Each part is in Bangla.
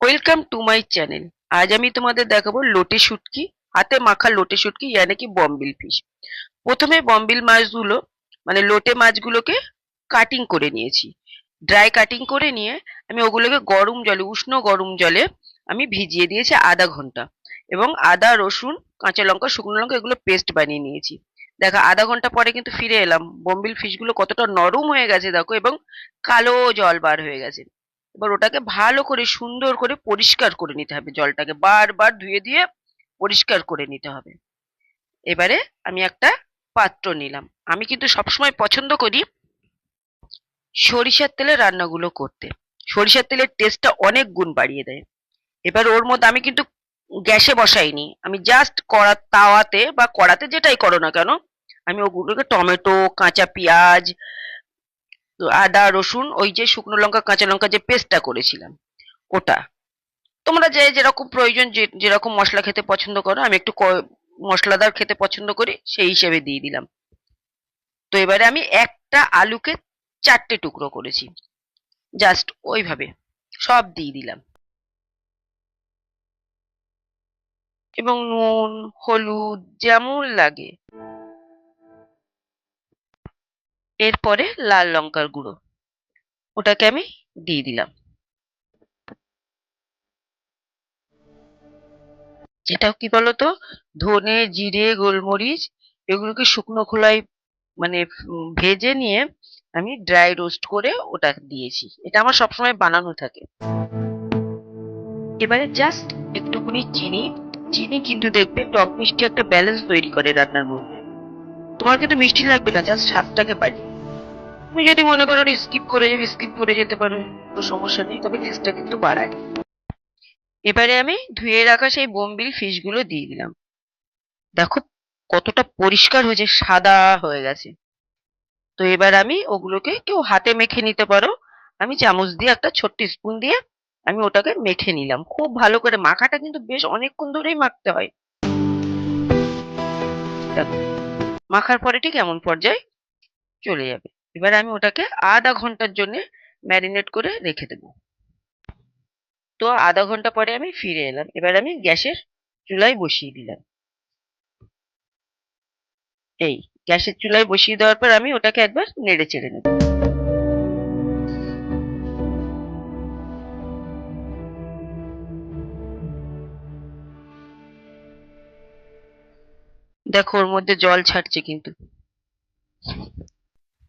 Welcome to my channel. আজ আমি তোমাদের দেখাবো লোটে শুটকি, হাতে মাখা লোটে শুটকি ইয়ানি কি বম্বিল ফিশ। প্রথমে বম্বিল মাছগুলো মানে লোটে মাছগুলোকে কাটিং করে নিয়েছি। ড্রাই কাটিং করে নিয়ে আমি ওগুলোকে গরম জলে, উষ্ণ গরম জলে আমি ভিজিয়ে দিয়েছি আধা ঘন্টা, এবং আদা, রসুন, কাঁচা লঙ্কা, শুকনো লঙ্কা এগুলো পেস্ট বানিয়ে নিয়েছি। দেখো আধা ঘন্টা পরে কিন্তু ফিরে এলাম, বম্বিল ফিশগুলো কতটা নরম হয়ে গেছে দেখো, এবং কালো জল বার হয়ে গেছে। এবার ওটাকে ভালো করে সুন্দর করে পরিষ্কার করে নিতে হবে, জলটাকে বারবার ধুয়ে দিয়ে পরিষ্কার করে নিতে হবে। এবারে আমি একটা পাত্র নিলাম। আমি কিন্তু সবসময় পছন্দ করি সরিষার তেলে রান্নাগুলো করতে। সরিষার তেলের টেস্টটা অনেক গুণ বাড়িয়ে দেয়। এবার ওর মধ্যে আমি কিন্তু গ্যাসে বসাইনি, আমি জাস্ট তাওয়াতে বা কড়াতে যেটাই করো না কেন, আমি ওগুলোকে টমেটো, কাঁচা পেঁয়াজ, আদা, রসুন, ওই যে শুকনো লঙ্কা, কাঁচা লঙ্কা যে পেস্টটা করেছিলাম ওটা, তোমরা যে যেরকম প্রয়োজন, যেরকম মশলা খেতে পছন্দ করো, আমি একটু মশলাদার খেতে পছন্দ করি, সেই হিসেবে দিয়ে দিলাম। তো এবারে আমি একটা আলুকে 4টে টুকরো করেছি, জাস্ট ওইভাবে সব দিয়ে দিলাম, এবং নুন, হলুদ যেমন লাগে। এরপরে লাল লঙ্কার গুঁড়ো, ওটাকে আমি দিয়ে দিলাম। যেটাও কি বলতো, ধনে, জিরে, গোলমরিচ এগুলোকে শুকনো খোলায় মানে ভেজে নিয়ে আমি ড্রাই রোস্ট করে ওটা দিয়েছি। এটা আমার সবসময় বানানো থাকে। এবারে জাস্ট একটুখানি চিনি, চিনি কিন্তু দেখবে টক মিষ্টি একটা ব্যালেন্স তৈরি করে রান্নার মধ্যে। তোমার কিন্তু মিষ্টি লাগবে না, জাস্ট স্বাদটাকে বাড়িয়ে। তুমি যদি মনে করো স্কিপ করে যেতে পারো, কোনো সমস্যা নেই, তবে টেস্টটা কিন্তু বাড়ায়। এবারে আমি ধুয়ে রাখা সেই বোম্বিল ফিশ গুলো দিয়ে দিলাম। দেখো কতটা পরিষ্কার হয়েছে, সাদা হয়ে গেছে। তো এবার আমি ওগুলোকে, কেউ হাতে মেখে নিতে পারো, আমি চামচ দিয়ে একটা ছোট্ট স্পুন দিয়ে আমি ওটাকে মেখে নিলাম। খুব ভালো করে মাখাটা কিন্তু বেশ অনেকক্ষণ ধরেই মাখতে হয়। দেখো মাখার পরে ঠিক এমন পর্যায়ে চলে যাবে। এবার আমি ওটাকে আধা ঘন্টার জন্য ম্যারিনেট করে রেখে দেবো। তো আধা ঘন্টা পরে আমি ফিরে এলাম। এবার আমি গ্যাসের চুলায় বসিয়ে দিলাম। এই গ্যাসের চুলায় বসিয়ে দেওয়ার পর আমি ওটাকে একবার নেড়ে চেড়ে নেব। দেখো ওর মধ্যে জল ছাড়ছে, কিন্তু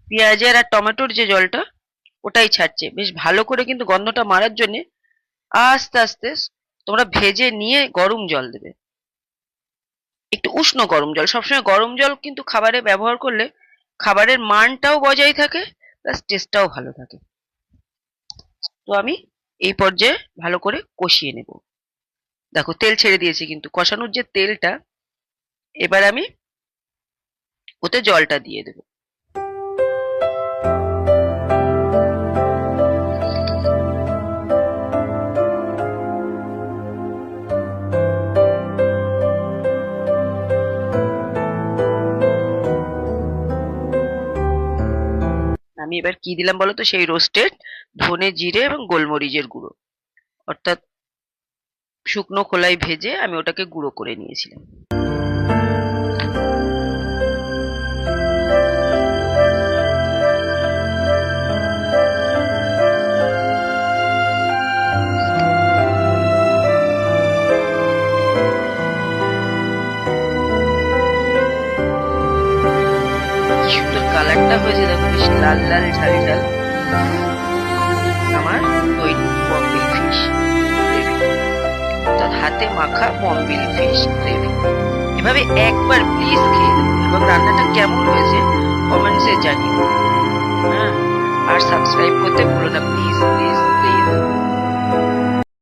পেঁয়াজের আর টমেটোর যে জলটা ওটাই ছাড়ছে। বেশ ভালো করে কিন্তু গন্ধটা মারার জন্য আস্তে আস্তে তোমরা ভেজে নিয়ে গরম জল দেবে, একটু উষ্ণ গরম জল। সবসময় গরম জল কিন্তু খাবারে ব্যবহার করলে খাবারের মানটাও বজায় থাকে, প্লাস টেস্টটাও ভালো থাকে। তো আমি এই পর্যায়ে ভালো করে কষিয়ে নেব। দেখো তেল ছেড়ে দিয়েছি, কিন্তু কষানোর যে তেলটা, এবার আমি ওতে জলটা দিয়ে দেবো। আমি এবার কি দিলাম বলতো, সেই রোস্টেড ধনে, জিরে এবং গোলমরিচের গুঁড়ো, অর্থাৎ শুকনো খোলায় ভেজে আমি ওটাকে গুঁড়ো করে নিয়েছিলাম। কি সুন্দর কালারটা হয়েছে দেখো, বেশ লাল লাল ঝাল ঝাল। আমার তৈরি বম্বিল ফিশ গ্রেভি, অর্থাৎ হাতে মাখা বম্বিল ফিশ গ্রেভি। এভাবে একবার প্লিজ খেয়ে দেবো, এবং রান্নাটা কেমন হয়েছে কমেন্টসে জানিও। হ্যাঁ, আর সাবস্ক্রাইব করতে ভুলো না, প্লিজ প্লিজ প্লিজ।